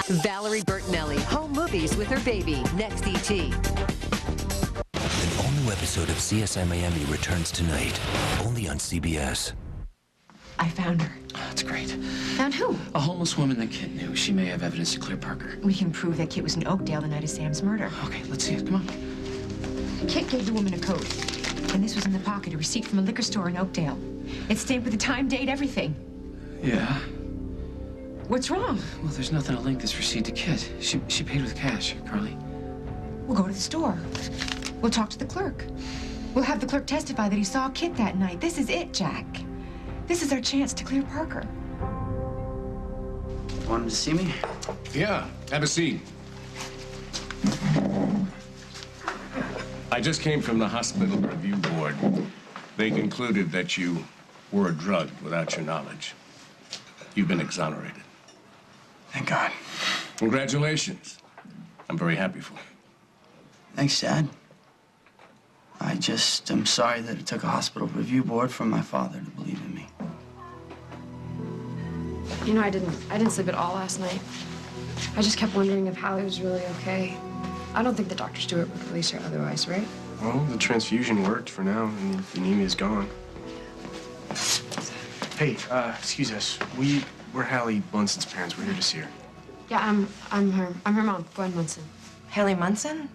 Valerie Bertinelli, home movies with her baby, next ET. An all-new episode of CSI Miami returns tonight, only on CBS. I found her. Oh, that's great. Found who? A homeless woman that Kit knew. She may have evidence to clear Parker. We can prove that Kit was in Oakdale the night of Sam's murder. Okay, let's see it. Come on. Kit gave the woman a code, and this was in the pocket, a receipt from a liquor store in Oakdale. It's stamped with the time, date, everything. Yeah. What's wrong? Well, there's nothing to link this receipt to Kit. She paid with cash, Carly. We'll go to the store. We'll talk to the clerk. We'll have the clerk testify that he saw Kit that night. This is it, Jack. This is our chance to clear Parker. Wanted to see me? Yeah, have a seat. I just came from the hospital review board. They concluded that you were drugged without your knowledge. You've been exonerated. Thank God. Congratulations. I'm very happy for you. Thanks, Dad. I just am sorry that it took a hospital review board for my father to believe in me. You know, I didn't sleep at all last night. I just kept wondering if Hallie was really okay. I don't think the Dr. Stewart would release her otherwise, right? Well, the transfusion worked for now, and the anemia's gone. Hey, excuse us. We're Hallie Munson's parents. We're here to see her. Yeah, I'm her mom, Gwen Munson. Haley Munson?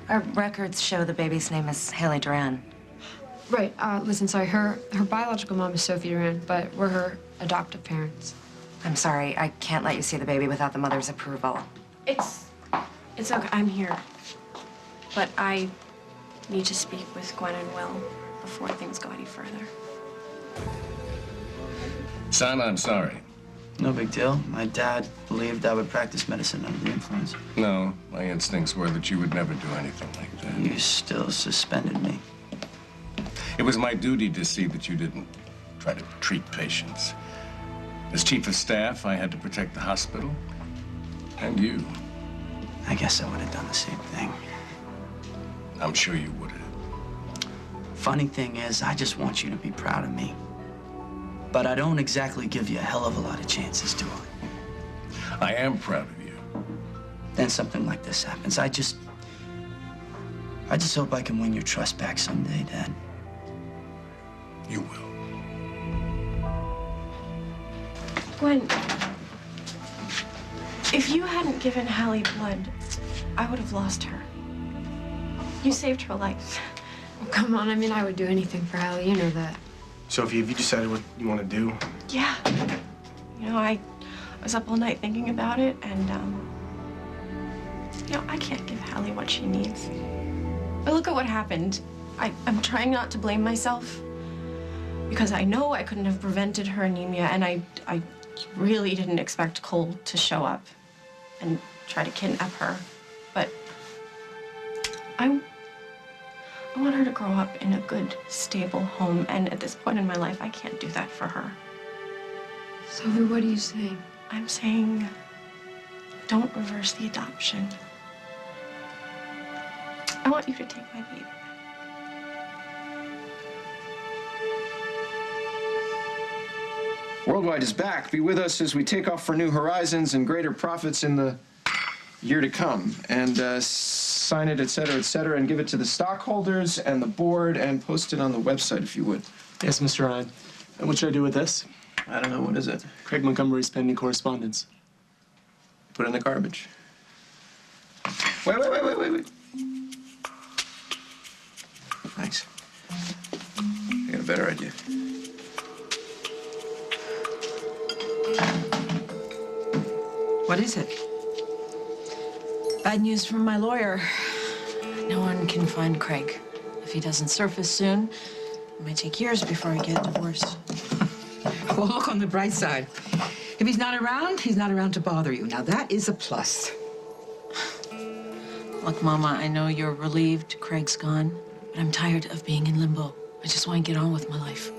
Our records show the baby's name is Haley Duran. Right, listen, sorry, her biological mom is Sophie Duran, but we're her adoptive parents. I'm sorry, I can't let you see the baby without the mother's approval. It's okay, I'm here. But I need to speak with Gwen and Will before things go any further. Son, I'm sorry. No big deal. My dad believed I would practice medicine under the influence. No, my instincts were that you would never do anything like that. You still suspended me. It was my duty to see that you didn't try to treat patients. As chief of staff, I had to protect the hospital and you. I guess I would have done the same thing. I'm sure you would have. Funny thing is, I just want you to be proud of me. But I don't exactly give you a hell of a lot of chances, do I? I am proud of you. Then something like this happens. I just hope I can win your trust back someday, Dad. You will. Gwen, if you hadn't given Hallie blood, I would have lost her. You saved her life. Oh, come on, I mean, I would do anything for Hallie, you know that. Sophie, have you decided what you want to do? Yeah. You know, I was up all night thinking about it, and, you know, I can't give Hallie what she needs. But look at what happened. I'm trying not to blame myself, because I know I couldn't have prevented her anemia, and I really didn't expect Cole to show up and try to kidnap her. But I want her to grow up in a good, stable home, and at this point in my life, I can't do that for her. Sophie, what are you saying? I'm saying, don't reverse the adoption. I want you to take my baby back. Worldwide is back. Be with us as we take off for new horizons and greater profits in the year to come. And sign it, et cetera, and give it to the stockholders and the board and post it on the website if you would. Yes, Mr. Ryan. And what should I do with this? I don't know, what is it? Craig Montgomery's pending correspondence. Put it in the garbage. Wait. Thanks. I got a better idea. What is it? Bad news from my lawyer. No one can find Craig. If he doesn't surface soon, it might take years before I get divorced. Well, look on the bright side. If he's not around to bother you. Now, that is a plus. Look, Mama, I know you're relieved Craig's gone, but I'm tired of being in limbo. I just want to get on with my life.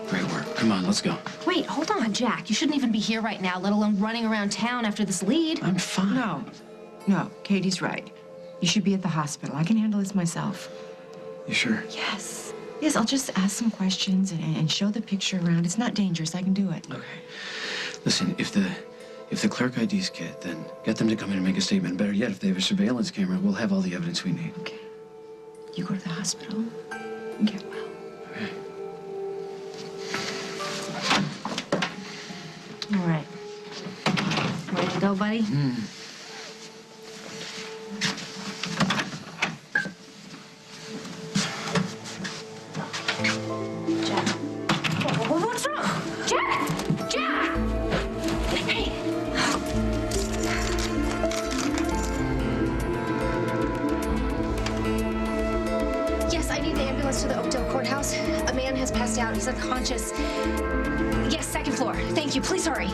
Great work. Come on, let's go. Wait, hold on, Jack. You shouldn't even be here right now, let alone running around town after this lead. I'm fine. No, Katie's right. You should be at the hospital. I can handle this myself. You sure? Yes. Yes, I'll just ask some questions and show the picture around. It's not dangerous. I can do it. Okay. Listen, if the clerk IDs Kit, then get them to come in and make a statement. Better yet, if they have a surveillance camera, we'll have all the evidence we need. Okay. You go to the hospital and get well. Okay. All right. Ready to go, buddy? Jack. What's wrong? Jack! Jack! Hey! Yes, I need the ambulance to the Oakdale courthouse. A man has passed out. He's unconscious. Yes, second floor. Thank you. Please hurry.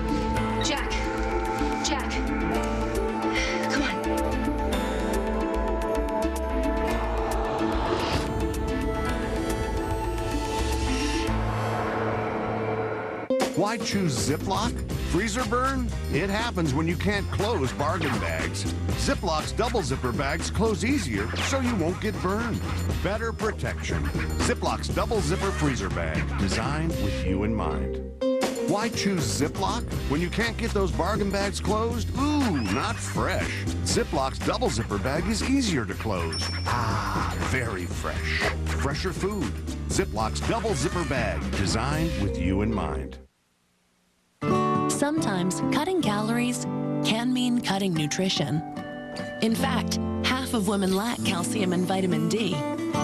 Jack. Jack. Come on. Why choose Ziploc? Freezer burn? It happens when you can't close bargain bags. Ziploc's double zipper bags close easier so you won't get burned. Better protection. Ziploc's double zipper freezer bag, designed with you in mind. Why choose Ziploc? When you can't get those bargain bags closed? Ooh, not fresh. Ziploc's double zipper bag is easier to close. Ah, very fresh. Fresher food. Ziploc's double zipper bag, designed with you in mind. Sometimes cutting calories can mean cutting nutrition. In fact, half of women lack calcium and vitamin D.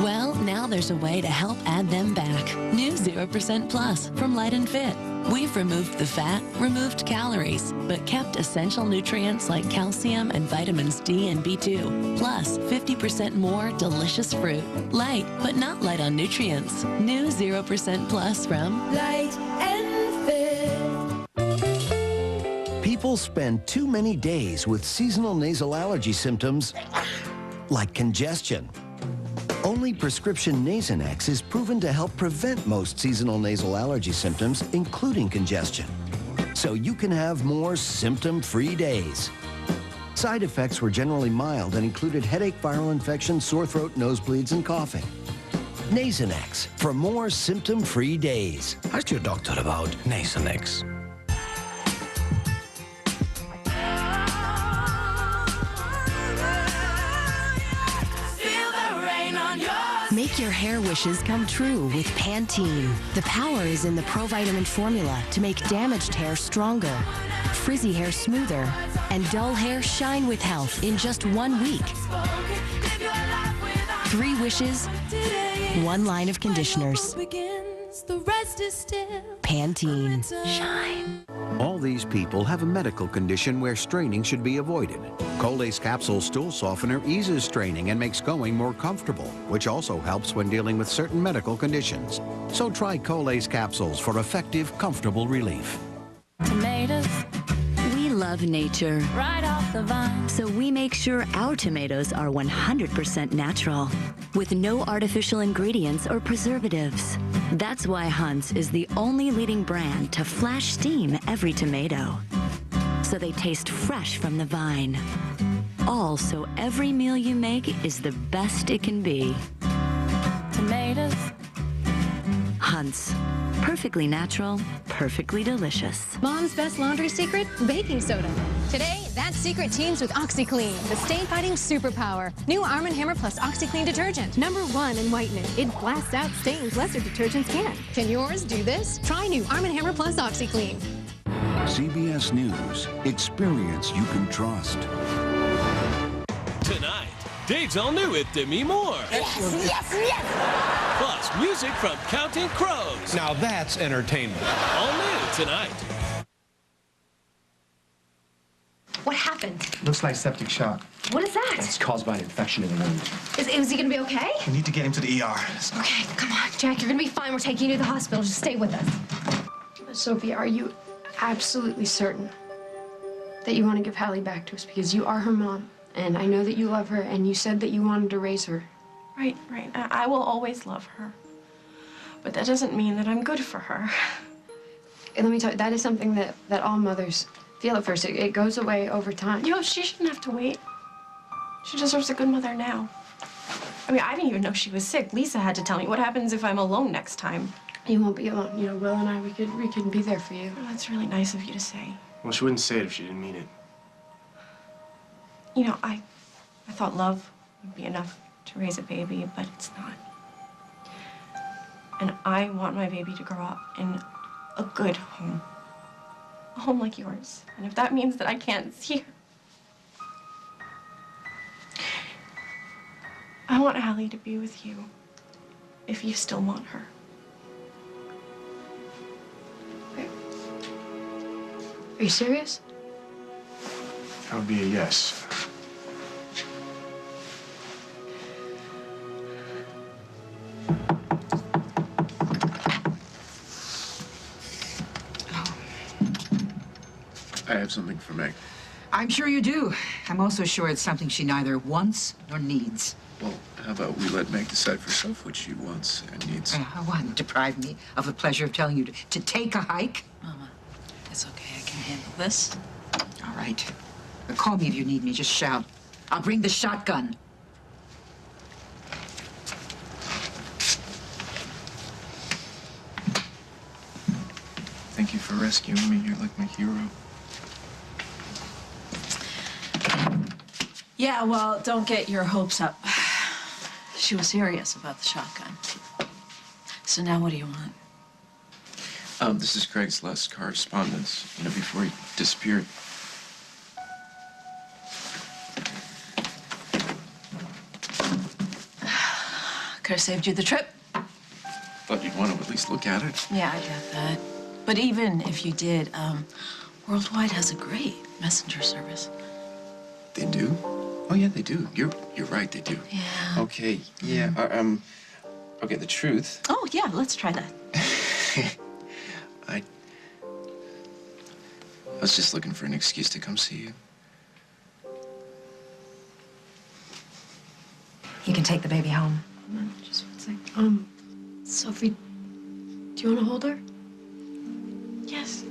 Well, now there's a way to help add them back. New 0% Plus from Light and Fit. We've removed the fat, removed calories, but kept essential nutrients like calcium and vitamins D and B2, plus 50% more delicious fruit. Light, but not light on nutrients. New 0% Plus from Light and Fit. People spend too many days with seasonal nasal allergy symptoms like congestion. Only prescription Nasonex is proven to help prevent most seasonal nasal allergy symptoms, including congestion. So you can have more symptom-free days. Side effects were generally mild and included headache, viral infection, sore throat, nosebleeds, and coughing. Nasonex for more symptom-free days. Ask your doctor about Nasonex. Make your hair wishes come true with Pantene. The power is in the provitamin formula to make damaged hair stronger, frizzy hair smoother, and dull hair shine with health in just 1 week. 3 wishes, 1 line of conditioners. Pantene. Shine. All these people have a medical condition where straining should be avoided. Colace Capsule Stool Softener eases straining and makes going more comfortable, which also helps when dealing with certain medical conditions. So try Colace Capsules for effective, comfortable relief. Tomatoes. We love nature. Right off the vine. So we make sure our tomatoes are 100% natural, with no artificial ingredients or preservatives. That's why Hunt's is the only leading brand to flash steam every tomato, so they taste fresh from the vine. All so every meal you make is the best it can be. Tomatoes. Hunt's. Perfectly natural, perfectly delicious. Mom's best laundry secret? Baking soda. Today, that secret teams with OxyClean, the stain-fighting superpower. New Arm & Hammer Plus OxyClean detergent. #1 in whitening. It blasts out stains lesser detergents can. Can yours do this? Try new Arm & Hammer Plus OxyClean. CBS News. Experience you can trust. Tonight, Dave's all new with Demi Moore. Yes. Plus, music from Counting Crows. Now that's entertainment. All new tonight. What happened? Looks like septic shock. What is that? It's caused by an infection in the wound. Is he gonna be okay? We need to get him to the ER. Okay, come on, Jack. You're gonna be fine. We're taking you to the hospital. Just stay with us. Sophie, are you absolutely certain that you want to give Hallie back to us? Because you are her mom, and I know that you love her, and you said that you wanted to raise her. Right. I will always love her. But that doesn't mean that I'm good for her. And let me tell you, that is something that all mothers feel at first. It goes away over time. She shouldn't have to wait. She deserves a good mother now. I mean, I didn't even know she was sick. Lisa had to tell me. What happens if I'm alone next time? You won't be alone. You know, Will and I, we can be there for you. Oh, that's really nice of you to say. Well, she wouldn't say it if she didn't mean it. You know, I thought love would be enough to raise a baby, but it's not. And I want my baby to grow up in a good home. A home like yours. And if that means that I can't see her, I want Allie to be with you, if you still want her. Okay. Are you serious? That would be a yes. I have something for Meg. I'm sure you do. I'm also sure it's something she neither wants nor needs. Well, how about we let Meg decide for herself what she wants and needs? One, deprive me of the pleasure of telling you to take a hike. Mama, it's okay. I can handle this. All right. But call me if you need me. Just shout. I'll bring the shotgun. Thank you for rescuing me. You're like my hero. Yeah, well, don't get your hopes up. She was serious about the shotgun. So now what do you want? This is Craig's last correspondence, you know, before he disappeared. Could have saved you the trip. Thought you'd want to at least look at it. Yeah, I get that. But even if you did, Worldwide has a great messenger service. They do? Oh, yeah, they do. You're right, they do. Yeah. Okay, yeah, okay, the truth. Oh, yeah, let's try that. I was just looking for an excuse to come see you. You can take the baby home. Just one second. Sophie, do you want to hold her? yes.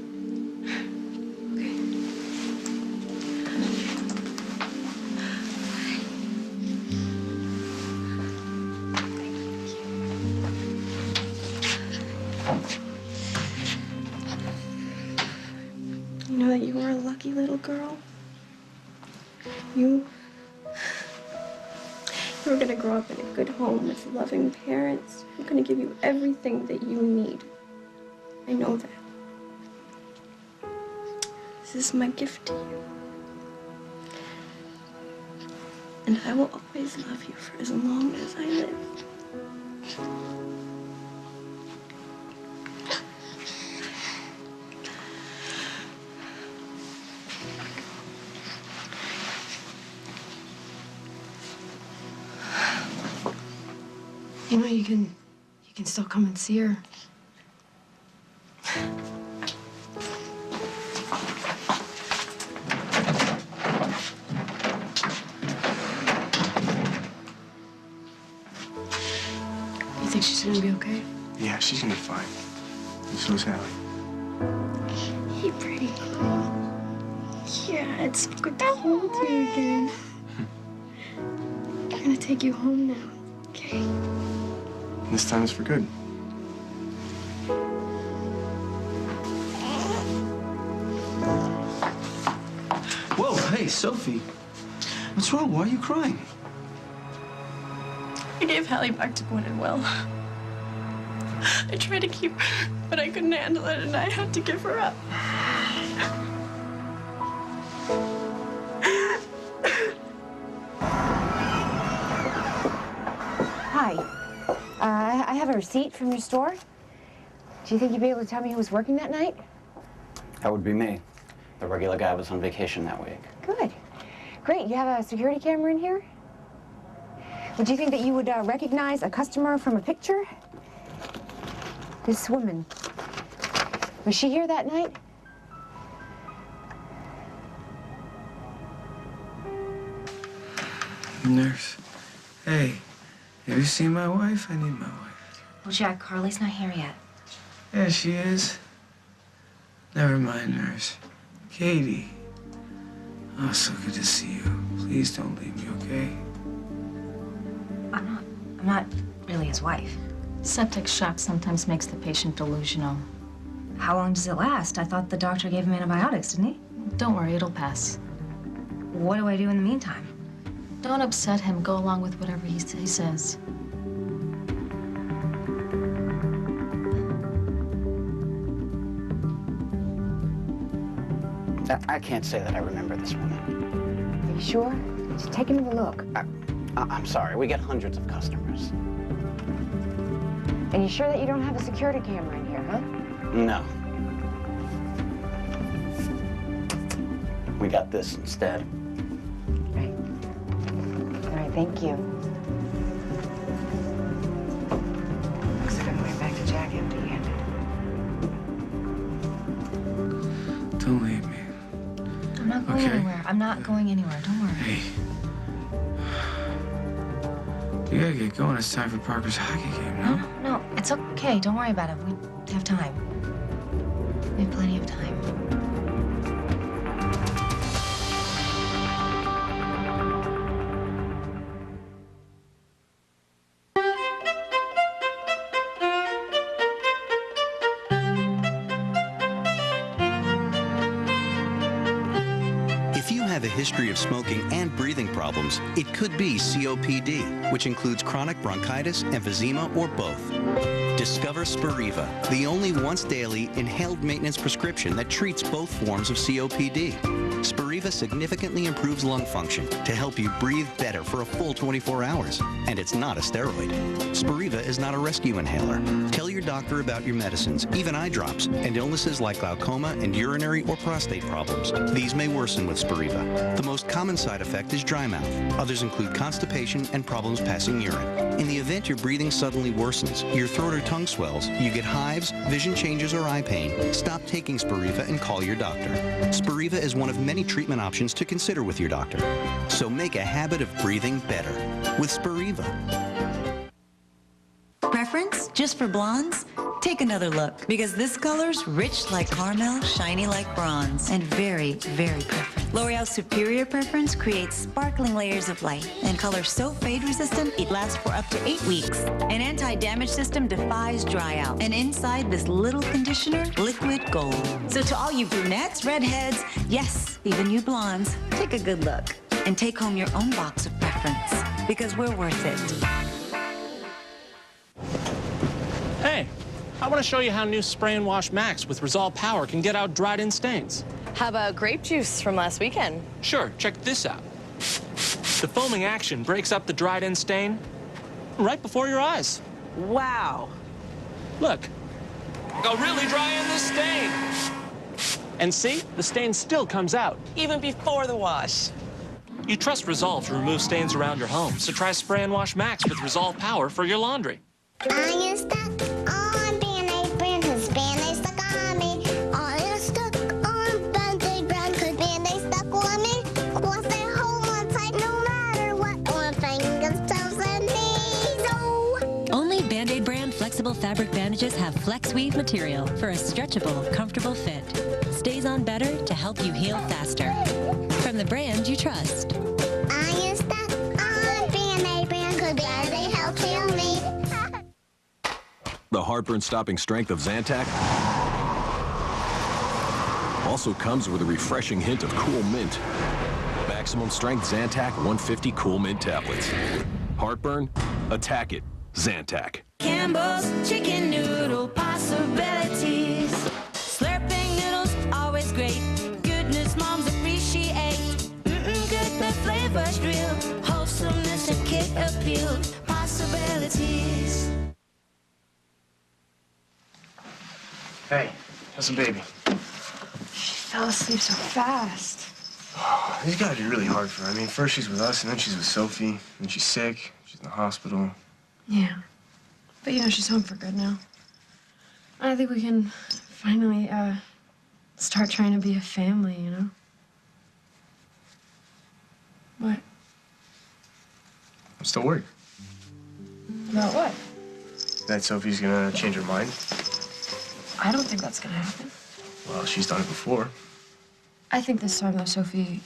You know that you are a lucky little girl. You're gonna grow up in a good home with loving parents who are gonna give you everything that you need. I know that. This is my gift to you. And I will always love you for as long as I live. You know, you can still come and see her. You think she's gonna be okay? Yeah, she's gonna be fine. And so is Allie. Hey, pretty girl. Yeah, it's so good to hold you again. I'm gonna take you home now, okay? And this time is for good. Whoa, hey, Sophie. What's wrong? Why are you crying? I gave Hallie back to Gwen and Will. I tried to keep her, but I couldn't handle it, and I had to give her up. Hi. I have a receipt from your store. Do you think you'd be able to tell me who was working that night? That would be me. The regular guy was on vacation that week. Good. Great. You have a security camera in here? Would you think that you would recognize a customer from a picture? This woman. Was she here that night? Nurse. Hey, have you seen my wife? I need my wife. Well, Jack, Carly's not here yet. Yeah, she is. Never mind, nurse. Katie. Oh, so good to see you. Please don't leave me, okay? I'm not really his wife. Septic shock sometimes makes the patient delusional. How long does it last? I thought the doctor gave him antibiotics, didn't he? Don't worry, it'll pass. What do I do in the meantime? Don't upset him. Go along with whatever he says. I can't say that I remember this woman. Are you sure? Just take another look. I'm sorry, we get hundreds of customers. And you sure that you don't have a security camera in here, huh? No. We got this instead. Right. All right, thank you. Looks like I'm going back to Jack empty-handed. Don't leave me. I'm not going anywhere. I'm not going anywhere. Don't worry. Hey. You gotta get going. It's time for Parker's hockey game, no? No, it's okay. Don't worry about it. We have time. We have plenty of time. If you have a history of smoking and breathing problems, it could be COPD, which includes chronic bronchitis, emphysema, or both. Discover Spiriva, the only once-daily inhaled maintenance prescription that treats both forms of COPD. Spiriva significantly improves lung function to help you breathe better for a full 24 hours. And it's not a steroid. Spiriva is not a rescue inhaler. Tell your doctor about your medicines, even eye drops, and illnesses like glaucoma and urinary or prostate problems. These may worsen with Spiriva. The most common side effect is dry mouth. Others include constipation and problems passing urine. In the event your breathing suddenly worsens, your throat or tongue swells, you get hives, vision changes, or eye pain, stop taking Spiriva and call your doctor. Spiriva is one of many treatment options to consider with your doctor. So make a habit of breathing better with Spiriva. Preference just for blondes? Take another look, because this color's rich like caramel, shiny like bronze, and very, very preference. L'Oreal's superior preference creates sparkling layers of light, and color so fade resistant it lasts for up to 8 weeks. An anti-damage system defies dry out, and inside this little conditioner, liquid gold. So to all you brunettes, redheads, yes, even you blondes, take a good look and take home your own box of preference, because we're worth it. Hey, I want to show you how new Spray and Wash Max with Resolve Power can get out dried-in stains. How about grape juice from last weekend? Sure, check this out. The foaming action breaks up the dried-in stain right before your eyes. Wow. Look, I'll really dry in this stain. And see, the stain still comes out. Even before the wash. You trust Resolve to remove stains around your home, so try Spray and Wash Max with Resolve Power for your laundry. I am stuck on Band-Aid brand, 'cause Band-Aid stuck on me. I am stuck on Band-Aid brand, 'cause Band-Aid stuck on me. Was at home on tight no matter what, on fingers, toes, and knees. Oh. Only Band-Aid brand flexible fabric bandages have flex weave material for a stretchable, comfortable fit. Stays on better to help you heal faster. From the brand you trust. I am stuck on Band-Aid brand, 'cause Band-Aid helps heal me. The heartburn-stopping strength of Zantac also comes with a refreshing hint of cool mint. Maximum strength Zantac 150 Cool Mint tablets. Heartburn? Attack it. Zantac. Campbell's chicken noodle possibilities. Slurping noodles, always great. Goodness moms appreciate. Good, the flavor's real. Wholesomeness and kid appeal. Possibilities. Hey, how's the baby? She fell asleep so fast. It's gotta be really hard for her. I mean, first she's with us, and then she's with Sophie, and she's sick. She's in the hospital. Yeah. But, you know, she's home for good now. I think we can finally, start trying to be a family, you know? What? I'm still worried About what? that Sophie's gonna change her mind. I don't think that's gonna happen. Well, she's done it before. I think this time, though, Sophie,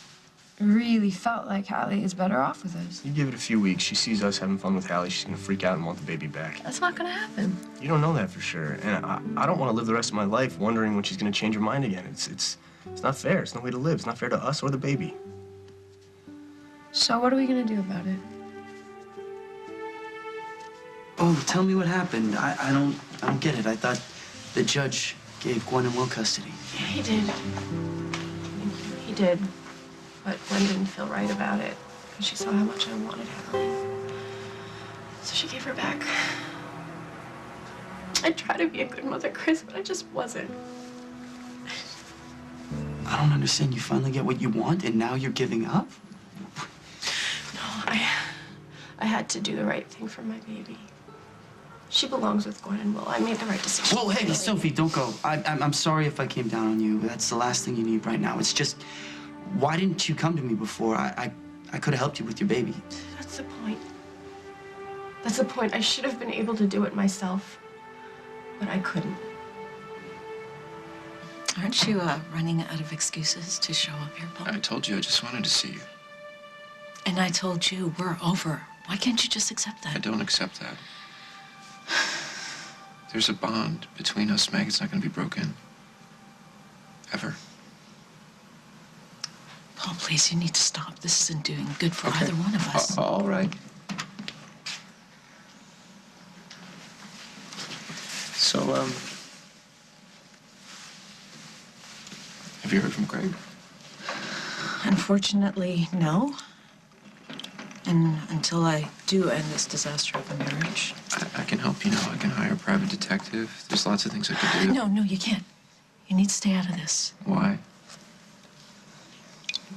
really felt like Hallie is better off with us. You give it a few weeks. She sees us having fun with Hallie. She's gonna freak out and want the baby back. That's not gonna happen. You don't know that for sure. And I don't want to live the rest of my life wondering when she's gonna change her mind again. It's not fair. It's no way to live. It's not fair to us or the baby. So what are we gonna do about it? Oh, tell me what happened. I don't get it. I thought the judge gave Gwen and Will custody. Yeah, he did. He did. But Gwen didn't feel right about it because she saw how much I wanted Hallie. So she gave her back. I tried to be a good mother, Chris, but I just wasn't. I don't understand. You finally get what you want, and now you're giving up? No, I had to do the right thing for my baby. She belongs with Gwen and Will. I made the right decision. Whoa, hey, Sophie, don't go. I'm sorry if I came down on you. That's the last thing you need right now. It's just, why didn't you come to me before? I could have helped you with your baby. That's the point. That's the point. I should have been able to do it myself, but I couldn't. Aren't you running out of excuses to show up here, Paul? I told you I just wanted to see you. And I told you we're over. Why can't you just accept that? I don't accept that. There's a bond between us, Meg. It's not going to be broken. Ever. Paul, please, you need to stop. This isn't doing good for either one of us. All right. So, have you heard from Craig? Unfortunately, no. And until I do end this disaster of a marriage. I can help you now. I can hire a private detective. There's lots of things I could do. No, you can't. You need to stay out of this. Why?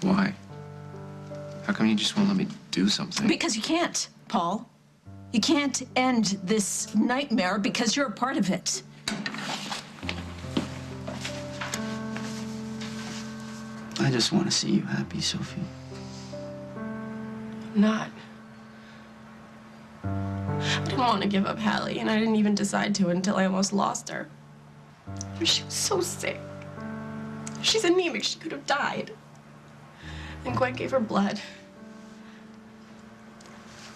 Why? How come you just won't let me do something? Because you can't, Paul. You can't end this nightmare because you're a part of it. I just want to see you happy, Sophie. I'm not. I didn't want to give up Hallie, and I didn't even decide to until I almost lost her. She was so sick. She's anemic. She could have died. And Gwen gave her blood.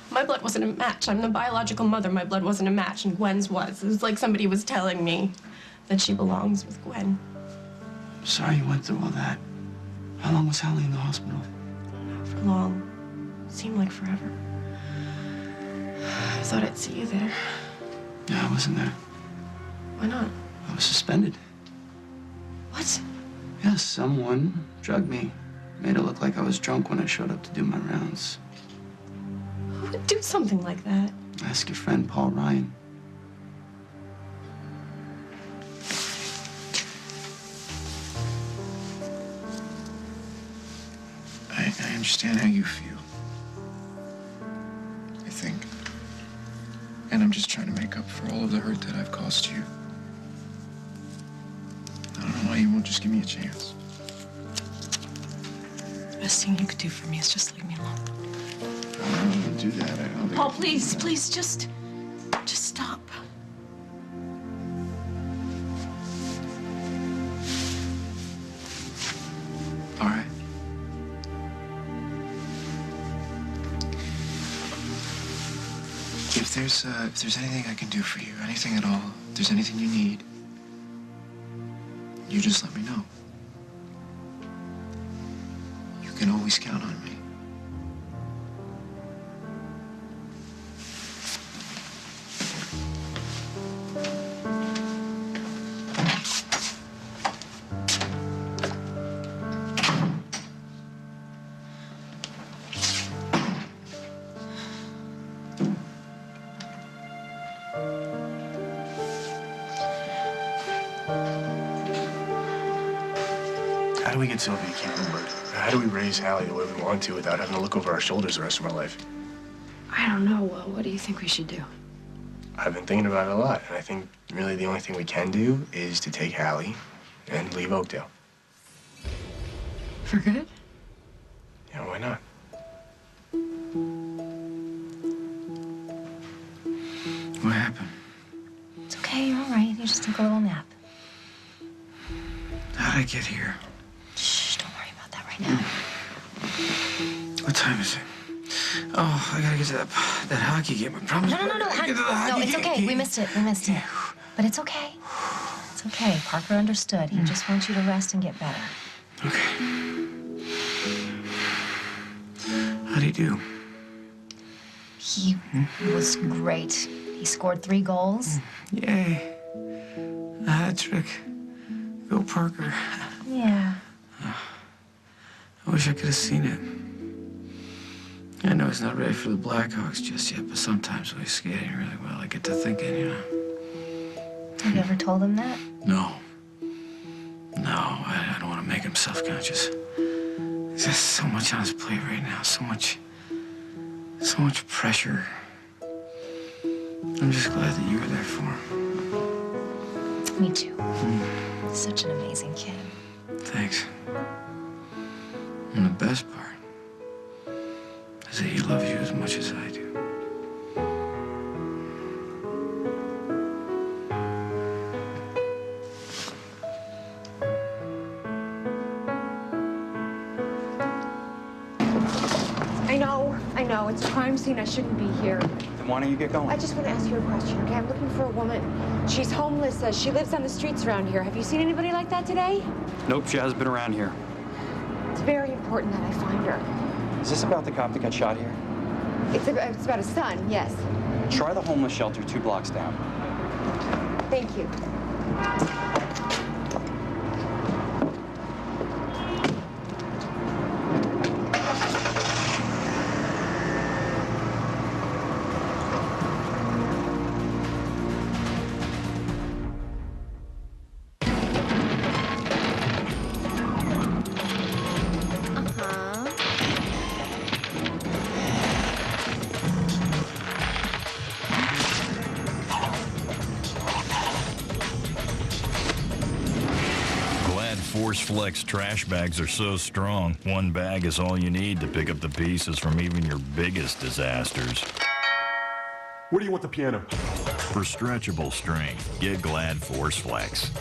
My blood wasn't a match. I'm the biological mother. My blood wasn't a match, and Gwen's was. It was like somebody was telling me that she belongs with Gwen. I'm sorry you went through all that. How long was Hallie in the hospital? Not for long. Seemed like forever. I thought I'd see you there. Yeah, I wasn't there. Why not? I was suspended. What? Yes, someone drugged me. Made it look like I was drunk when I showed up to do my rounds. Who would do something like that? Ask your friend Paul Ryan. I understand how you feel. I think. And I'm just trying to make up for all of the hurt that I've caused you. I don't know why you won't just give me a chance. The best thing you could do for me is just leave me alone. I don't want to do that. I don't think. Paul, please, just stop. All right. If there's anything I can do for you, anything at all, if there's anything you need, you just let me know. You can always count on me. How do we get Sylvia to keep her word? How do we raise Hallie the way we want to without having to look over our shoulders the rest of our life? I don't know, Will. What do you think we should do? I've been thinking about it a lot, and I think really the only thing we can do is to take Hallie and leave Oakdale. For good? Yeah, why not? What happened? It's okay, you're all right. You just took a little nap. How'd I get here? Shh, don't worry about that right now. What time is it? Oh, I gotta get to that hockey game. I promise. No, Get to the hockey no, it's game. okay. We missed it. But it's okay. It's okay. Parker understood. He just wants you to rest and get better. Okay. How'd he do? He was great. He scored 3 goals. Yay. A hat trick. Go Parker. Yeah. I wish I could have seen it. I know he's not ready for the Blackhawks just yet, but sometimes when he's skating really well, I get to thinking, you know. Have you ever told him that? No. No, I don't want to make him self-conscious. There's just so much on his plate right now, so much pressure. I'm just glad that you were there for him. Me too. Such an amazing kid. Thanks. And the best part is that he loves you as much as I do. I know. It's a crime scene. I shouldn't be here. Then why don't you get going? I just want to ask you a question, okay? I'm looking for a woman. She's homeless. She lives on the streets around here. Have you seen anybody like that today? Nope, she hasn't been around here. It's very important that I find her. Is this about the cop that got shot here? It's about his son, yes. Try the homeless shelter 2 blocks down. Thank you. Force Flex trash bags are so strong, one bag is all you need to pick up the pieces from even your biggest disasters. Where do you want the piano? For stretchable strength, get Glad Force Flex.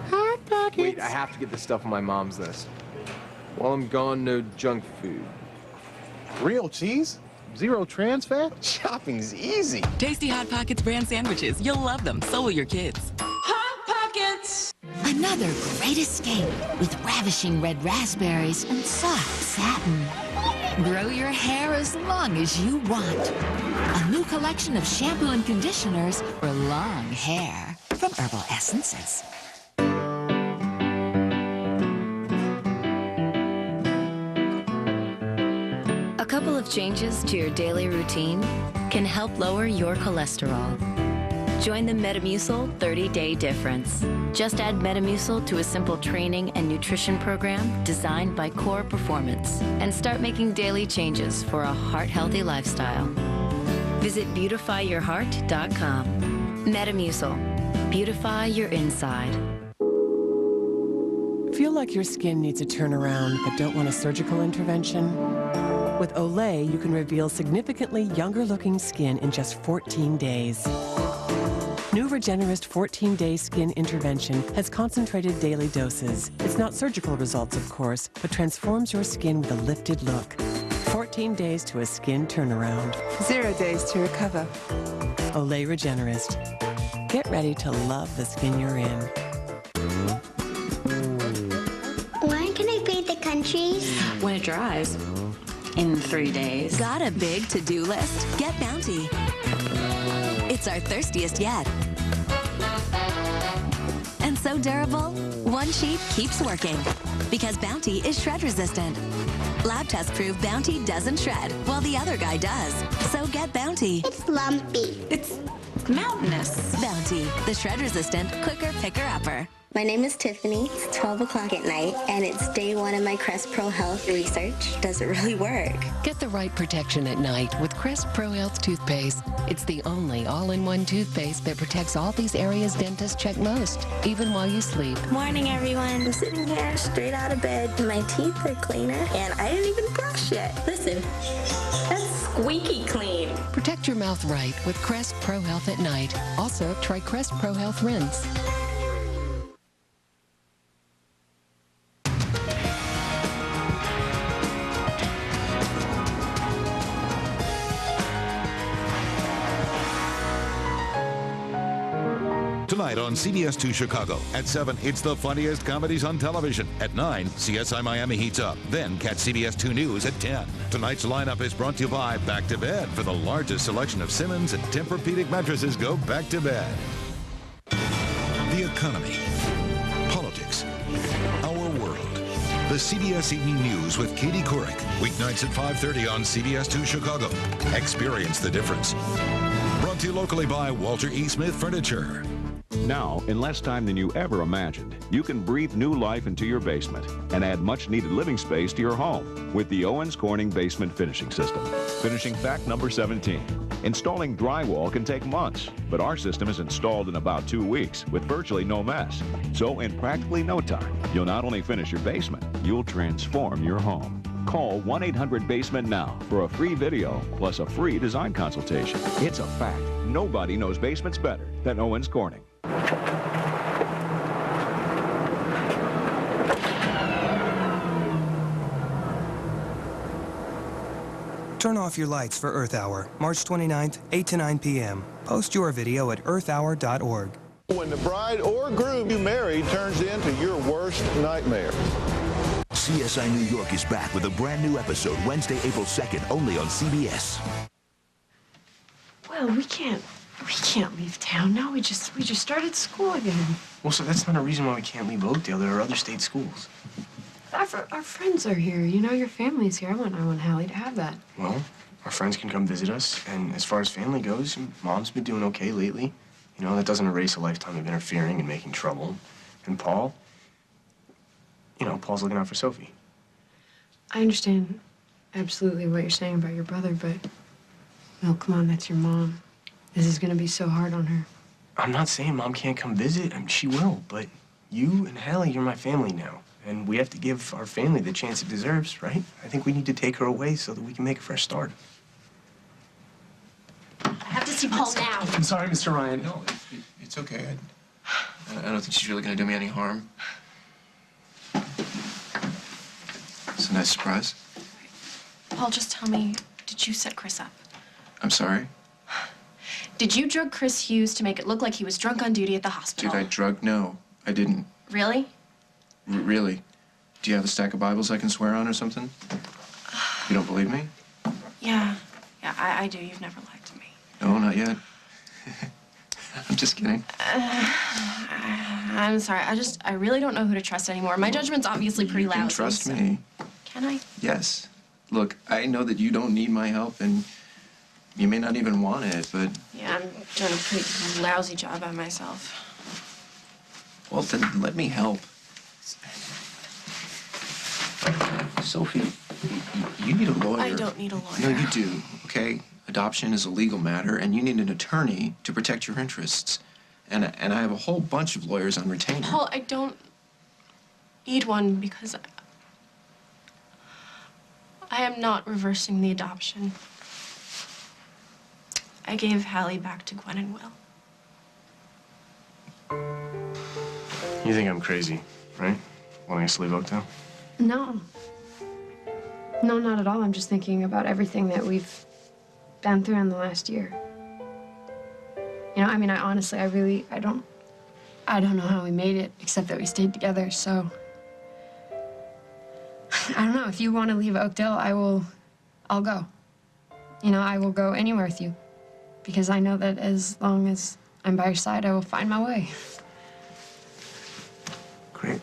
Hot Pockets. Wait, I have to get the stuff on my mom's list. While I'm gone, no junk food. Real cheese? Zero trans fat? Shopping's easy. Tasty Hot Pockets brand sandwiches. You'll love them. So will your kids. Hot Pockets! Another great escape with ravishing red raspberries and soft satin. Grow your hair as long as you want. A new collection of shampoo and conditioners for long hair from Herbal Essences. A couple of changes to your daily routine can help lower your cholesterol. Join the Metamucil 30-Day Difference. Just add Metamucil to a simple training and nutrition program designed by Core Performance and start making daily changes for a heart-healthy lifestyle. Visit beautifyyourheart.com. Metamucil. Beautify your inside. Feel like your skin needs a turnaround but don't want a surgical intervention? With Olay, you can reveal significantly younger-looking skin in just 14 days. New Regenerist 14-Day Skin Intervention has concentrated daily doses. It's not surgical results, of course, but transforms your skin with a lifted look. 14 days to a skin turnaround. 0 days to recover. Olay Regenerist. Get ready to love the skin you're in. When can I paint the countries? When it dries. In 3 days. Got a big to-do list? Get Bounty. It's our thirstiest yet. And so durable, one sheet keeps working. Because Bounty is shred resistant. Lab tests prove Bounty doesn't shred, while the other guy does. So get Bounty. It's lumpy. It's mountainous. Bounty, the shred resistant, quicker picker-upper. My name is Tiffany. It's 12 o'clock at night, and it's day 1 of my Crest Pro Health research. Does it really work? Get the right protection at night with Crest Pro Health toothpaste. It's the only all-in-one toothpaste that protects all these areas dentists check most, even while you sleep. Morning, everyone. I'm sitting here straight out of bed. My teeth are cleaner, and I didn't even brush yet. Listen, that's squeaky clean. Protect your mouth right with Crest Pro Health at night. Also, try Crest Pro Health Rinse. Tonight on CBS 2 Chicago. At 7, it's the funniest comedies on television. At 9, CSI Miami heats up. Then catch CBS 2 News at 10. Tonight's lineup is brought to you by Back to Bed. For the largest selection of Simmons and Tempur-Pedic mattresses, go back to bed. The economy, politics, our world. The CBS Evening News with Katie Couric. Weeknights at 5:30 on CBS 2 Chicago. Experience the difference. Brought to you locally by Walter E. Smith Furniture. Now, in less time than you ever imagined, you can breathe new life into your basement and add much-needed living space to your home with the Owens Corning Basement Finishing System. Finishing fact number 17. Installing drywall can take months, but our system is installed in about 2 weeks with virtually no mess. So in practically no time, you'll not only finish your basement, you'll transform your home. Call 1-800-BASEMENT now for a free video plus a free design consultation. It's a fact. Nobody knows basements better than Owens Corning. Turn off your lights for Earth Hour, March 29th, 8 to 9 p.m. Post your video at earthhour.org. When the bride or groom you married turns into your worst nightmare. CSI New York is back with a brand new episode Wednesday, April 2nd, only on CBS. Well, we can't leave town now. We just started school again. Well, so that's not a reason why we can't leave Oakdale. There are other state schools. Our friends are here. You know, your family's here. I want Hallie to have that. Well, our friends can come visit us, and as far as family goes, Mom's been doing okay lately. You know, that doesn't erase a lifetime of interfering and making trouble. And Paul, you know, Paul's looking out for Sophie. I understand absolutely what you're saying about your brother, but, well, come on, that's your mom. This is gonna be so hard on her. I'm not saying Mom can't come visit. I mean, she will, but you and Hallie, you're my family now. And we have to give our family the chance it deserves, right? I think we need to take her away so that we can make a fresh start. I have to see Paul now. I'm sorry, Mr. Ryan. No, it's okay. I don't think she's really going to do me any harm. It's a nice surprise. Paul, just tell me, did you set Chris up? I'm sorry? Did you drug Chris Hughes to make it look like he was drunk on duty at the hospital? Did I drug? No, I didn't. Really? Really? Do you have a stack of Bibles I can swear on or something? You don't believe me? Yeah, I do. You've never lied to me. No, not yet. I'm just kidding. I'm sorry. I really don't know who to trust anymore. My judgment's obviously pretty lousy. You can trust me. Can I? Yes. Look, I know that you don't need my help, and you may not even want it, but... Yeah, I'm doing a pretty lousy job by myself. Well, then let me help. Sophie, you need a lawyer. I don't need a lawyer. No, you do, okay? Adoption is a legal matter, and you need an attorney to protect your interests. And I have a whole bunch of lawyers on retainer. Paul, I don't need one because I am not reversing the adoption. I gave Hallie back to Gwen and Will. You think I'm crazy, right? Wanting us to leave Oakdale? No. No, not at all. I'm just thinking about everything that we've been through in the last year. You know, I mean, I honestly, I don't know how we made it, except that we stayed together, so. I don't know. If you want to leave Oakdale, I'll go. You know, I will go anywhere with you. Because I know that as long as I'm by your side, I will find my way. Great.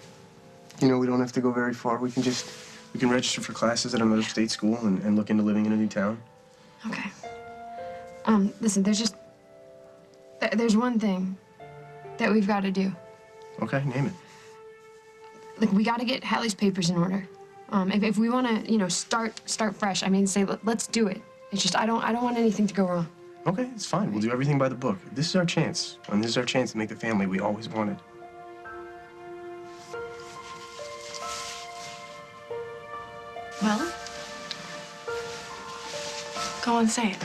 You know, we don't have to go very far. We can register for classes at another state school and look into living in a new town. Okay. Listen, there's one thing that we've got to do. Okay, name it. Like, we got to get Hallie's papers in order. If we want to, you know, start fresh, I mean, say, let's do it. It's just, I don't want anything to go wrong. Okay, it's fine. We'll do everything by the book. This is our chance. And this is our chance to make the family we always wanted. Well, go on, say it.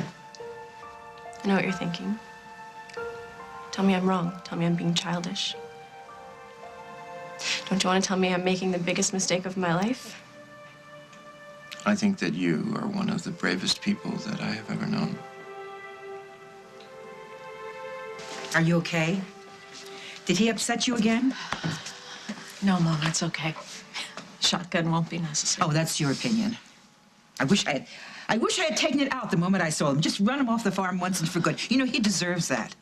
I know what you're thinking. Tell me I'm wrong. Tell me I'm being childish. Don't you want to tell me I'm making the biggest mistake of my life? I think that you are one of the bravest people that I have ever known. Are you okay? Did he upset you again? No, Mom, it's okay. Shotgun won't be necessary. Oh, that's your opinion. I wish I had taken it out the moment I saw him. Just run him off the farm once and for good. You know, he deserves that.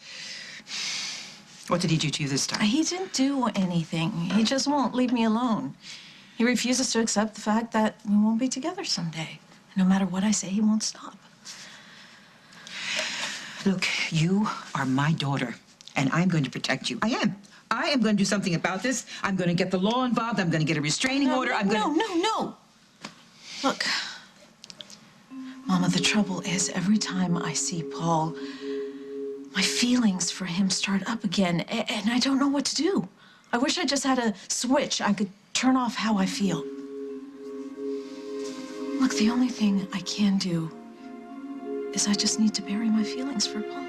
What did he do to you this time? He didn't do anything. He just won't leave me alone. He refuses to accept the fact that we won't be together someday. No matter what I say, he won't stop. Look, you are my daughter, and I'm going to protect you. I am. I am going to do something about this. I'm going to get the law involved. I'm going to get a restraining order. No. Look, Mama, the trouble is every time I see Paul, my feelings for him start up again, and I don't know what to do. I wish I just had a switch I could turn off how I feel. Look, the only thing I can do is I just need to bury my feelings for Paul.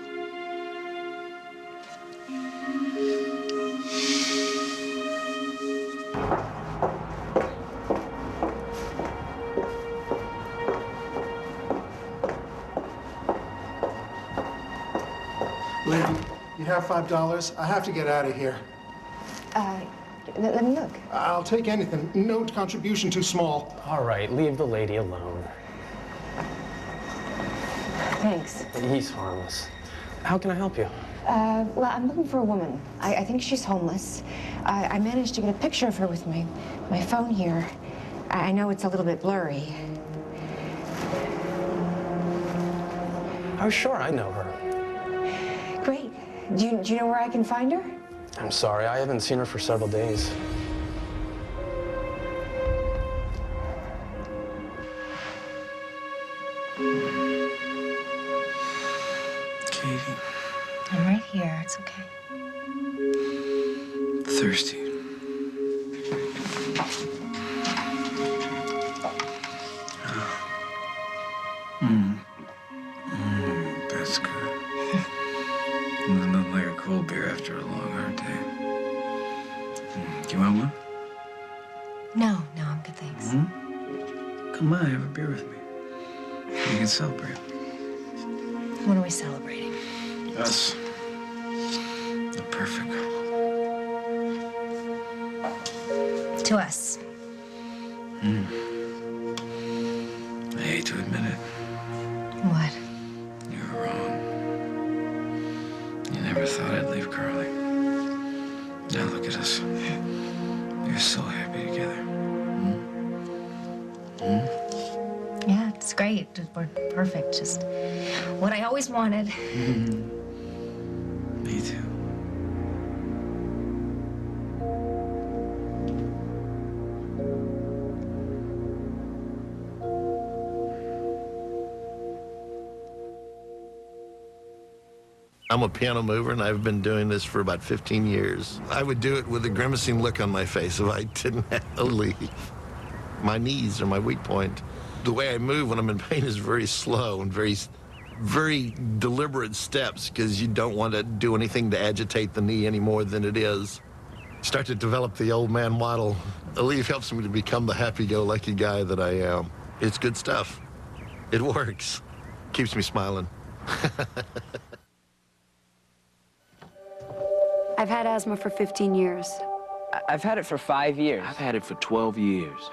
Lynn, you have $5? I have to get out of here. Let me look. I'll take anything. No contribution too small. All right, leave the lady alone. Thanks. He's harmless. How can I help you? Well, I'm looking for a woman. I think she's homeless. I managed to get a picture of her with my phone here. I know it's a little bit blurry. Oh, sure, I know her. Great. Do you know where I can find her? I'm sorry, I haven't seen her for several days. Katie. I'm right here. It's okay. Thirsty. That's good. Nothing like a cold beer after a long, hard day. Do you want one? No, I'm good, thanks. Come on, have a beer with me. We can celebrate. What are we celebrating? Us. The perfect couple. To us. I hate to admit it. What? You were wrong. You never thought I'd leave Carly. Now look at us. We're so happy together. Yeah, it's great. We're perfect. Just what I always wanted. Me too. I'm a piano mover, and I've been doing this for about 15 years. I would do it with a grimacing look on my face if I didn't have a lead. My knees are my weak point. The way I move when I'm in pain is very slow and very deliberate steps, because you don't want to do anything to agitate the knee any more than it is. Start to develop the old man waddle. Aleve helps me to become the happy-go-lucky guy that I am. It's good stuff. It works. Keeps me smiling. I've had asthma for 15 years. I've had it for 5 years. I've had it for 12 years.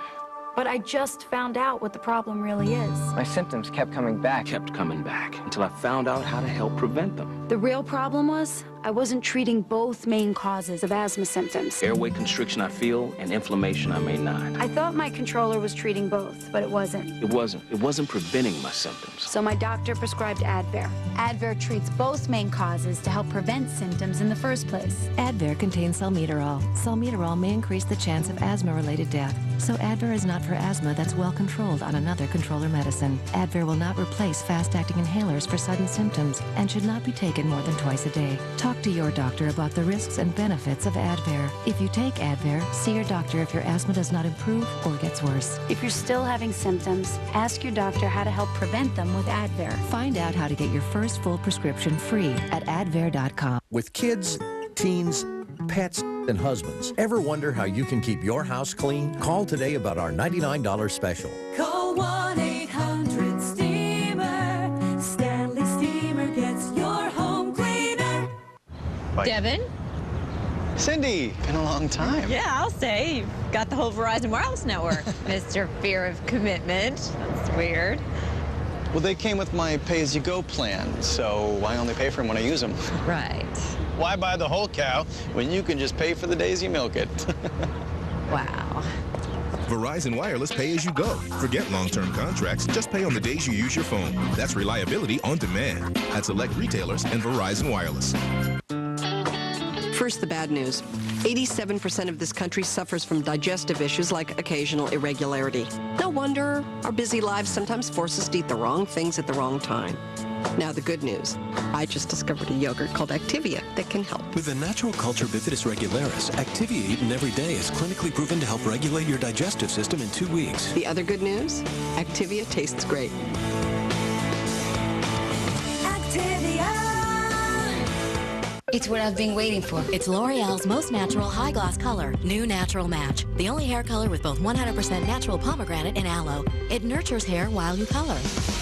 But I just found out what the problem really is. My symptoms kept coming back. Kept coming back until I found out how to help prevent them. The real problem was I wasn't treating both main causes of asthma symptoms. Airway constriction I feel and inflammation I may not. I thought my controller was treating both, but it wasn't. It wasn't. It wasn't preventing my symptoms. So my doctor prescribed Advair. Advair treats both main causes to help prevent symptoms in the first place. Advair contains salmeterol. Salmeterol may increase the chance of asthma-related death. So Advair is not for asthma that's well controlled on another controller medicine. Advair will not replace fast-acting inhalers for sudden symptoms and should not be taken more than twice a day. Talk to your doctor about the risks and benefits of Advair. If you take Advair, see your doctor if your asthma does not improve or gets worse. If you're still having symptoms, ask your doctor how to help prevent them with Advair. Find out how to get your first full prescription free at advair.com. With kids, teens, pets, and husbands, ever wonder how you can keep your house clean? Call today about our $99 special. Call 1-800-STEAMER. Stanley Steamer gets your home cleaner. Devin? Cindy, been a long time. Yeah, I'll say. You've got the whole Verizon Wireless network. Mr. Fear of Commitment. That's weird. Well, they came with my pay-as-you-go plan, so I only pay for them when I use them. Right. Why buy the whole cow when you can just pay for the days you milk it? Wow. Verizon Wireless pay-as-you-go. Forget long-term contracts. Just pay on the days you use your phone. That's reliability on demand at select retailers and Verizon Wireless. First, the bad news. 87% of this country suffers from digestive issues like occasional irregularity. No wonder our busy lives sometimes force us to eat the wrong things at the wrong time. Now, the good news. I just discovered a yogurt called Activia that can help. With a natural culture bifidus regularis, Activia eaten every day is clinically proven to help regulate your digestive system in 2 weeks. The other good news? Activia tastes great. It's what I've been waiting for. It's L'Oreal's most natural high gloss color, New Natural Match. The only hair color with both 100% natural pomegranate and aloe. It nurtures hair while you color.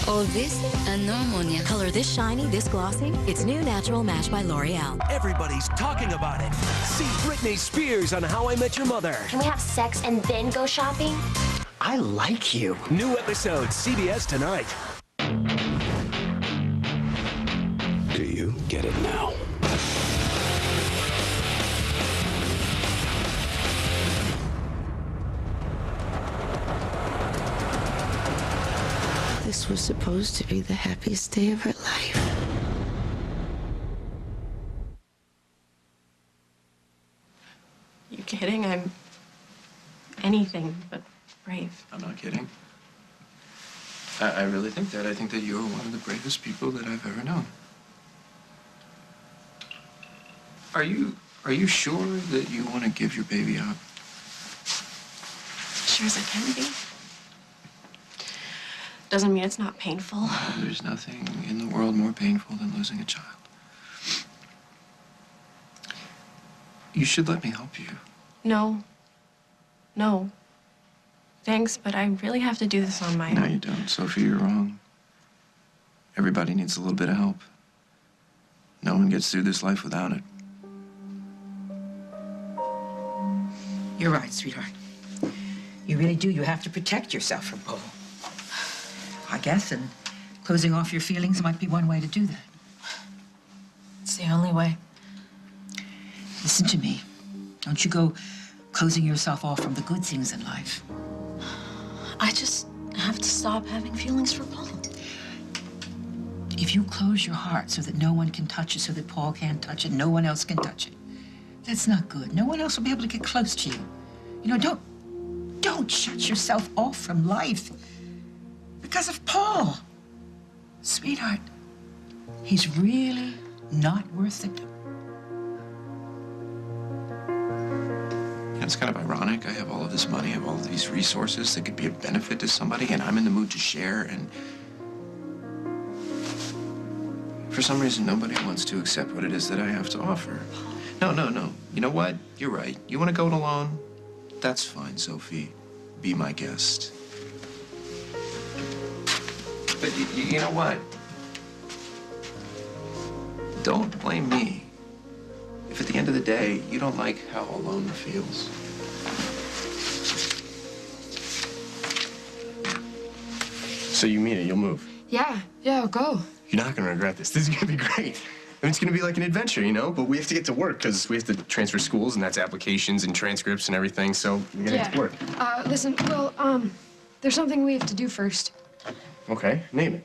All this and no ammonia. Color this shiny, this glossy. It's New Natural Match by L'Oreal. Everybody's talking about it. See Britney Spears on How I Met Your Mother. Can we have sex and then go shopping? I like you. New episode, CBS tonight. Do you get it now? This was supposed to be the happiest day of her life. You kidding? I'm anything but brave. I'm not kidding. I really think that. I think that you're one of the bravest people that I've ever known. Are you sure that you want to give your baby up? Sure as I can be. Doesn't mean it's not painful. There's nothing in the world more painful than losing a child. You should let me help you. No. No. Thanks, but I really have to do this on my own. No, you don't. Sophie, you're wrong. Everybody needs a little bit of help. No one gets through this life without it. You're right, sweetheart. You really do. You have to protect yourself from Paul. I guess, and closing off your feelings might be one way to do that. It's the only way. Listen to me. Don't you go closing yourself off from the good things in life. I just have to stop having feelings for Paul. If you close your heart so that no one can touch it, so that Paul can't touch it, no one else can touch it, that's not good. No one else will be able to get close to you. You know, don't shut yourself off from life because of Paul. Sweetheart, he's really not worth it. It's kind of ironic. I have all of this money, I have all of these resources that could be of benefit to somebody, and I'm in the mood to share, and for some reason, nobody wants to accept what it is that I have to offer. No. You know what? You're right. You want to go it alone? That's fine, Sophie. Be my guest. But you know what? Don't blame me if at the end of the day, you don't like how alone it feels. So you mean it, you'll move. Yeah, I'll go. You're not gonna regret this. This is gonna be great. I mean, it's gonna be like an adventure, you know? But we have to get to work, because we have to transfer schools, and that's applications and transcripts and everything, so we gotta get to work. Listen, well, there's something we have to do first. Okay, name it.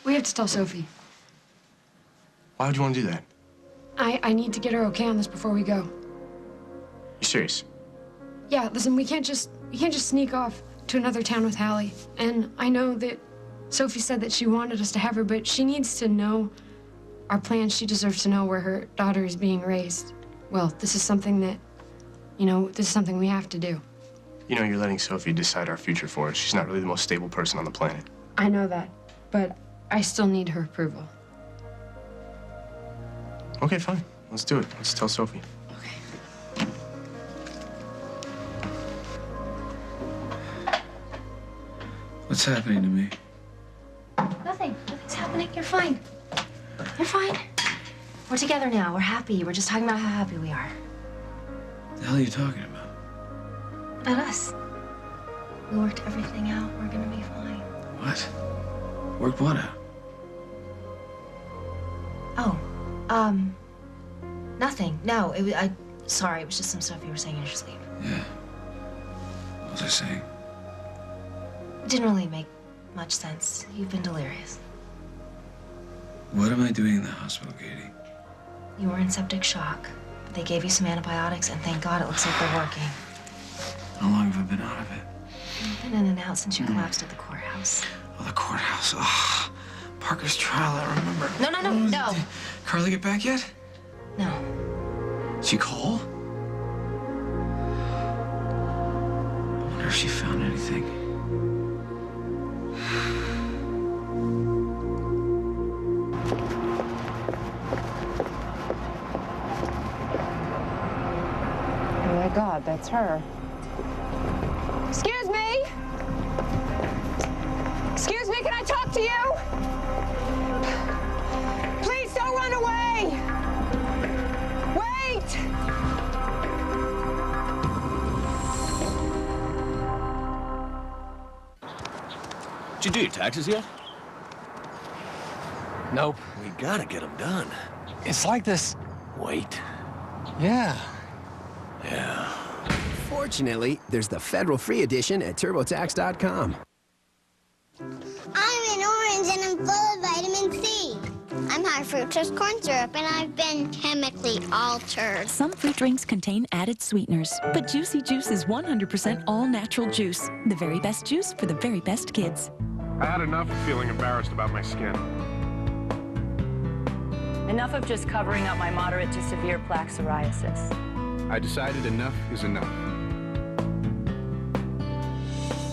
We have to tell Sophie. Why would you want to do that? I need to get her okay on this before we go. You serious? Yeah, listen, we can't just sneak off to another town with Hallie. And I know that Sophie said that she wanted us to have her, but she needs to know our plans. She deserves to know where her daughter is being raised. Well, this is something that, this is something we have to do. You know, you're letting Sophie decide our future for us. She's not really the most stable person on the planet. I know that, but I still need her approval. Okay, fine. Let's do it. Let's tell Sophie. What's happening to me? Nothing. Nothing's happening. You're fine. You're fine. We're together now. We're happy. We're just talking about how happy we are. What the hell are you talking about? About us. We worked everything out. We're gonna be fine. What? Worked what out? Oh, nothing. No, sorry, it was just some stuff you were saying in your sleep. Yeah. What was I saying? It didn't really make much sense. You've been delirious. What am I doing in the hospital, Katie? You were in septic shock. But they gave you some antibiotics, and thank God it looks like they're working. How long have I been out of it? You've been in and out since you collapsed at the courthouse. Oh, the courthouse. Oh, Parker's trial, I remember. No. Did Carly get back yet? No. Did she call? I wonder if she found anything. Oh my God, that's her. Excuse me? Excuse me, can I talk to you? Please don't run away! Wait! Did you do your taxes yet? Nope. We gotta get them done. It's like this. Wait. Yeah. Yeah. Fortunately, there's the federal free edition at TurboTax.com. I'm an orange and I'm full of vitamin C. I'm high fructose corn syrup and I've been chemically altered. Some fruit drinks contain added sweeteners, but Juicy Juice is 100% all-natural juice. The very best juice for the very best kids. I had enough of feeling embarrassed about my skin. Enough of just covering up my moderate to severe plaque psoriasis. I decided enough is enough.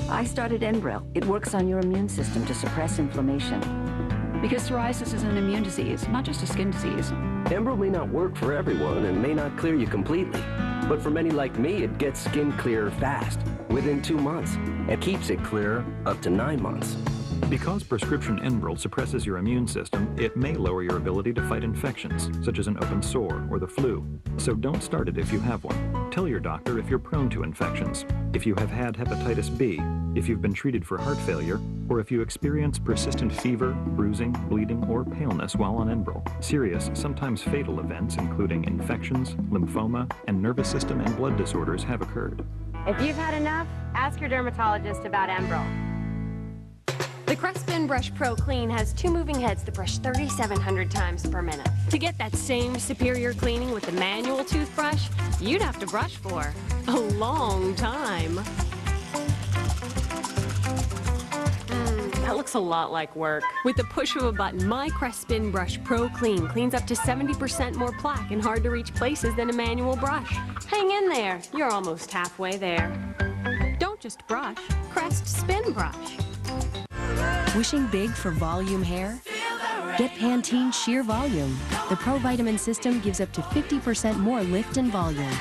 I started Enbrel. It works on your immune system to suppress inflammation. Because psoriasis is an immune disease, not just a skin disease. Enbrel may not work for everyone and may not clear you completely. But for many like me, it gets skin clear fast, within 2 months. It keeps it clear up to 9 months. Because prescription Enbrel suppresses your immune system, it may lower your ability to fight infections, such as an open sore or the flu. So don't start it if you have one. Tell your doctor if you're prone to infections, if you have had hepatitis B, if you've been treated for heart failure, or if you experience persistent fever, bruising, bleeding, or paleness while on Enbrel. Serious, sometimes fatal events, including infections, lymphoma, and nervous system and blood disorders have occurred. If you've had enough, ask your dermatologist about Enbrel. The Crest Spin Brush Pro Clean has 2 moving heads that brush 3,700 times per minute. To get that same superior cleaning with the manual toothbrush, you'd have to brush for a long time. That looks a lot like work. With the push of a button, my Crest Spin Brush Pro Clean cleans up to 70% more plaque in hard-to-reach places than a manual brush. Hang in there. You're almost halfway there. Don't just brush. Crest Spin Brush. Wishing big for volume hair? Get Pantene Sheer Volume. The Pro Vitamin system gives up to 50% more lift and volume,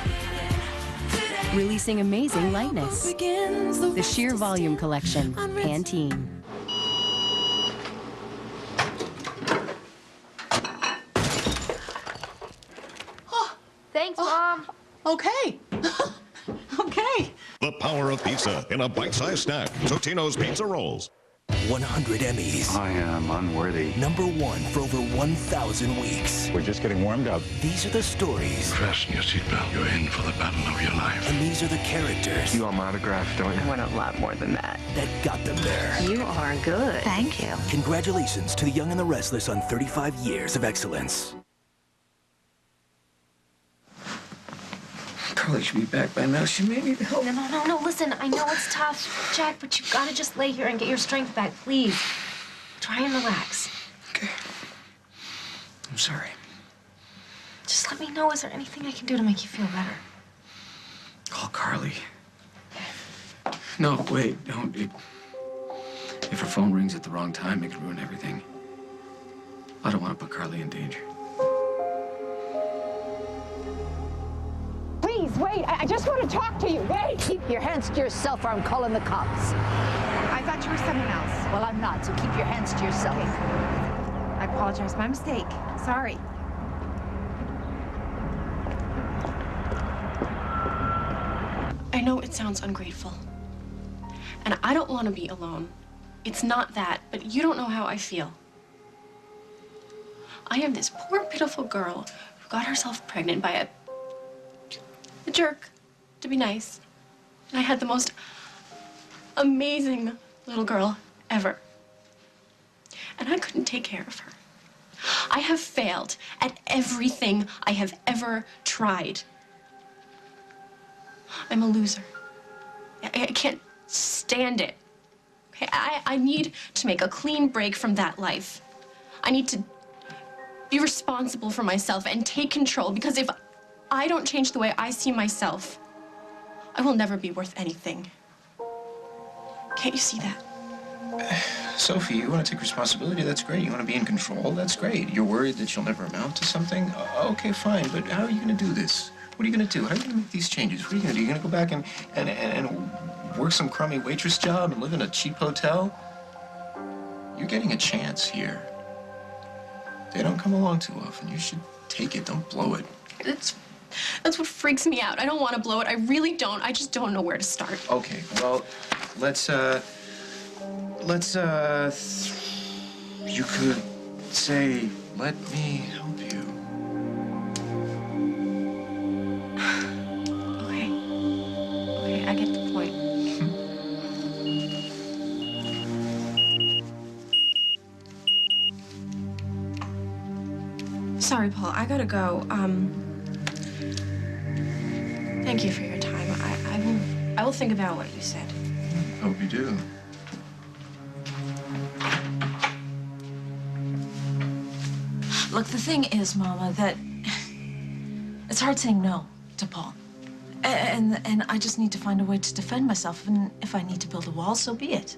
releasing amazing lightness. The Sheer Volume Collection, Pantene. Thanks, Mom. Okay. Okay. The power of pizza in a bite-sized snack. Totino's Pizza Rolls. 100 Emmys. I am unworthy. #1 for over 1,000 weeks. We're just getting warmed up. These are the stories. Fasten your seatbelt. You're in for the battle of your life. And these are the characters. You want my autograph, don't you? I want a lot more than that. That got them there. You are good. Thank you. Congratulations to the Young and the Restless on 35 years of excellence. Carly should be back by now. She may need help. No. Listen, I know it's tough, Jack, but you gotta just lay here and get your strength back, please. Try and relax. Okay. I'm sorry. Just let me know. Is there anything I can do to make you feel better? Call Carly. No, wait, don't. If her phone rings at the wrong time, it could ruin everything. I don't want to put Carly in danger. Please, wait. I just want to talk to you. Wait. Keep your hands to yourself or I'm calling the cops. I thought you were someone else. Well, I'm not, so keep your hands to yourself. I apologize. My mistake. Sorry. I know it sounds ungrateful. And I don't want to be alone. It's not that, but you don't know how I feel. I am this poor, pitiful girl who got herself pregnant by a jerk, to be nice. And I had the most amazing little girl ever. And I couldn't take care of her. I have failed at everything I have ever tried. I'm a loser. I can't stand it. Okay, I need to make a clean break from that life. I need to be responsible for myself and take control, because if I don't change the way I see myself, I will never be worth anything. Can't you see that? Sophie, you want to take responsibility? That's great. You want to be in control? That's great. You're worried that you'll never amount to something? Okay, fine. But how are you going to do this? What are you going to do? How are you going to make these changes? What are you going to do? You're going to go back and work some crummy waitress job and live in a cheap hotel? You're getting a chance here. They don't come along too often. You should take it. Don't blow it. That's what freaks me out. I don't want to blow it. I really don't. I just don't know where to start. Okay, well, let's you could say, let me help you. Okay, I get the point. Sorry, Paul, I gotta go. Thank you for your time. I will think about what you said. Hope you do. Look, the thing is, Mama, that it's hard saying no to Paul. And I just need to find a way to defend myself. And if I need to build a wall, so be it.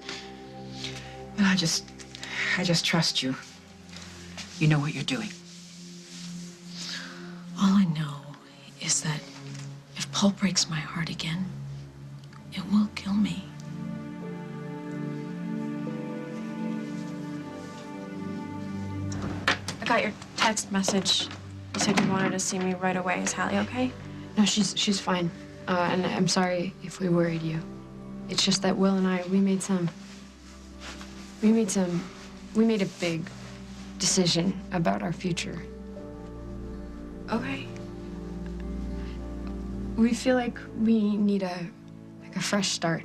Well, I just trust you. You know what you're doing. All I know is that if Paul breaks my heart again, it will kill me. I got your text message. You said you wanted to see me right away. Is Hallie okay? No, she's fine. And I'm sorry if we worried you. It's just that Will and I, we made a big decision about our future. Okay. We feel like we need a fresh start.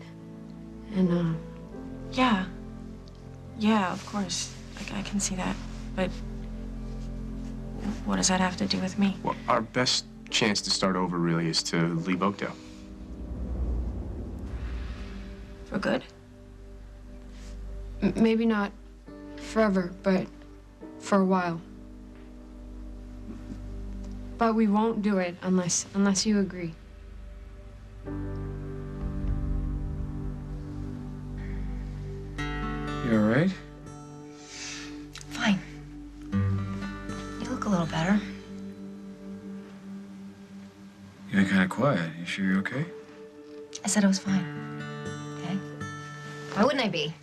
And, Yeah. Yeah, of course. I can see that. But what does that have to do with me? Well, our best chance to start over really is to leave Oakdale. For good? Maybe not forever, but for a while. But we won't do it unless you agree. You all right? Fine. You look a little better. You've been kind of quiet. You sure you're okay? I said I was fine. Okay? Why wouldn't I be?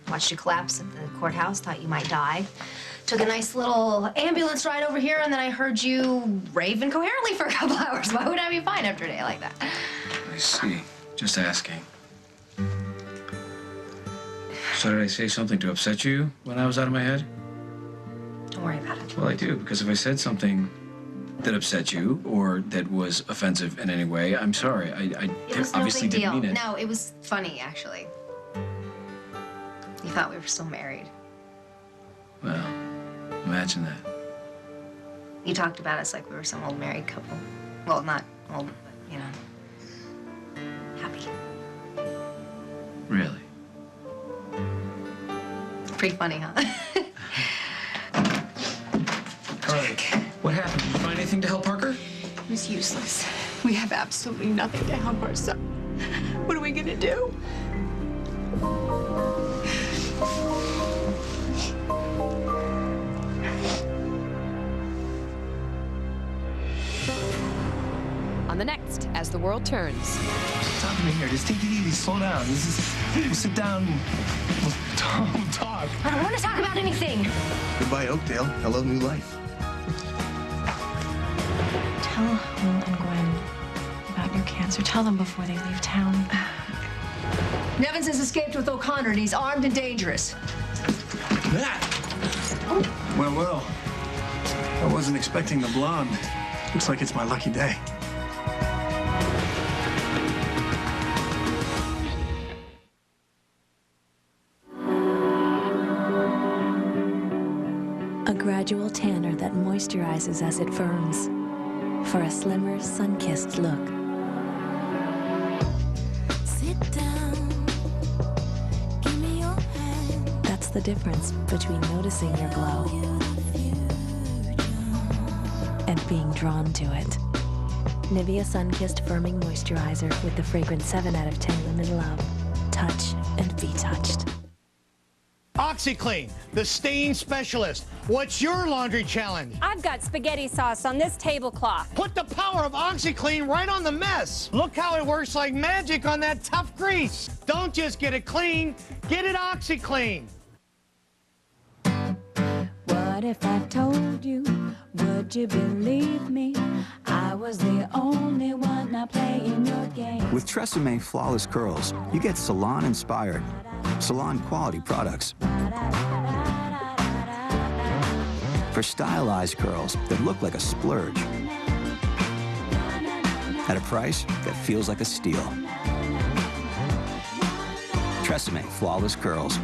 Watched you collapse at the courthouse, thought you might die. Took a nice little ambulance ride over here, and then I heard you rave incoherently for a couple hours. Why would I be fine after a day like that? I see. Just asking. So did I say something to upset you when I was out of my head? Don't worry about it. Well, I do, because if I said something that upset you or that was offensive in any way, I'm sorry. I obviously didn't mean it. No, it was funny, actually. You thought we were still married. Well, imagine that. You talked about us like we were some old married couple. Well, not old, but, you know, happy. Really? Pretty funny, huh? Carly, what happened? Did you find anything to help Parker? It was useless. We have absolutely nothing to help ourselves. What are we gonna do? On the next, As the World Turns. What's happening here? Just take it easy. Slow down. We'll sit down. We'll talk. I don't want to talk about anything. Goodbye, Oakdale. Hello, new life. Tell Will and Gwen about your cancer. Tell them before they leave town. Nevins has escaped with O'Connor, and he's armed and dangerous. Well, well. I wasn't expecting the blonde. Looks like it's my lucky day. A gradual tanner that moisturizes as it firms for a slimmer, sun-kissed look. Sit down, give me your hand. That's the difference between noticing your glow and being drawn to it. Nivea Sun-Kissed Firming Moisturizer with the fragrant 7 out of 10 women love. Touch and be touched. OxyClean, the stain specialist. What's your laundry challenge? I've got spaghetti sauce on this tablecloth. Put the power of OxyClean right on the mess. Look how it works like magic on that tough grease. Don't just get it clean, get it OxyClean. What if I told you, would you believe me? I was the only one not playing your game. With Tresemme Flawless Curls, you get salon-inspired, salon-quality products. For stylized curls that look like a splurge. At a price that feels like a steal. Tresemme Flawless Curls.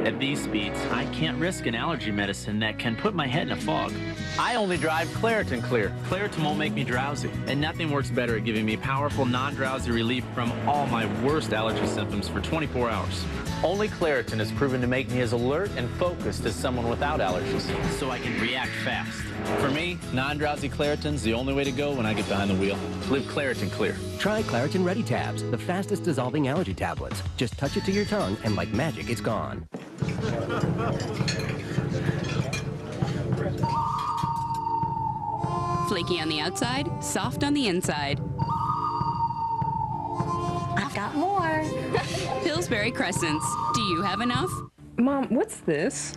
At these speeds, I can't risk an allergy medicine that can put my head in a fog. I only drive Claritin Clear. Claritin won't make me drowsy, and nothing works better at giving me powerful, non-drowsy relief from all my worst allergy symptoms for 24 hours. Only Claritin is proven to make me as alert and focused as someone without allergies, so I can react fast. For me, non-drowsy Claritin's the only way to go when I get behind the wheel. Live Claritin Clear. Try Claritin Ready Tabs, the fastest dissolving allergy tablets. Just touch it to your tongue, and like magic, it's gone. Flaky on the outside, soft on the inside. I've got more. Pillsbury Crescents. Do you have enough? Mom, what's this?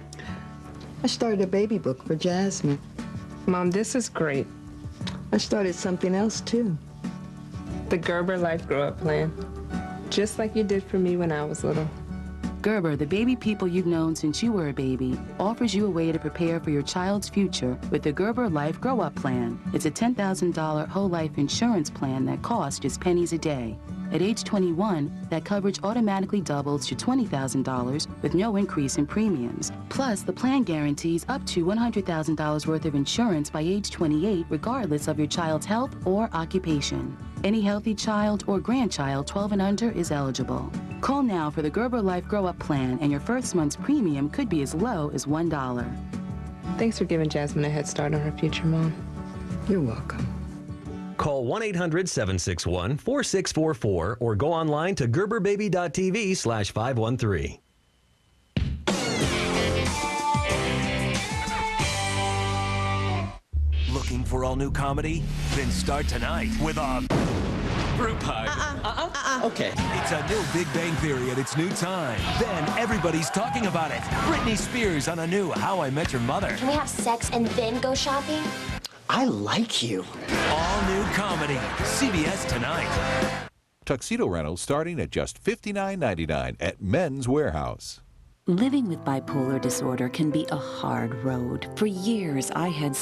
I started a baby book for Jasmine. Mom, this is great. I started something else, too. The Gerber Life Grow Up Plan. Just like you did for me when I was little. Gerber, the baby people you've known since you were a baby, offers you a way to prepare for your child's future with the Gerber Life Grow Up Plan. It's a $10,000 whole life insurance plan that costs just pennies a day. At age 21, that coverage automatically doubles to $20,000 with no increase in premiums. Plus, the plan guarantees up to $100,000 worth of insurance by age 28, regardless of your child's health or occupation. Any healthy child or grandchild 12 and under is eligible. Call now for the Gerber Life Grow Up Plan, and your first month's premium could be as low as $1. Thanks for giving Jasmine a head start on her future, Mom. You're welcome. Call 1-800-761-4644 or go online to gerberbaby.tv/513. Looking for all new comedy? Then start tonight with a group hug. Okay. It's a new Big Bang Theory at its new time. Then everybody's talking about it. Britney Spears on a new How I Met Your Mother. Can we have sex and then go shopping? I like you. All new comedy. CBS tonight. Tuxedo rentals starting at just $59.99 at Men's Warehouse. Living with bipolar disorder can be a hard road. For years, I had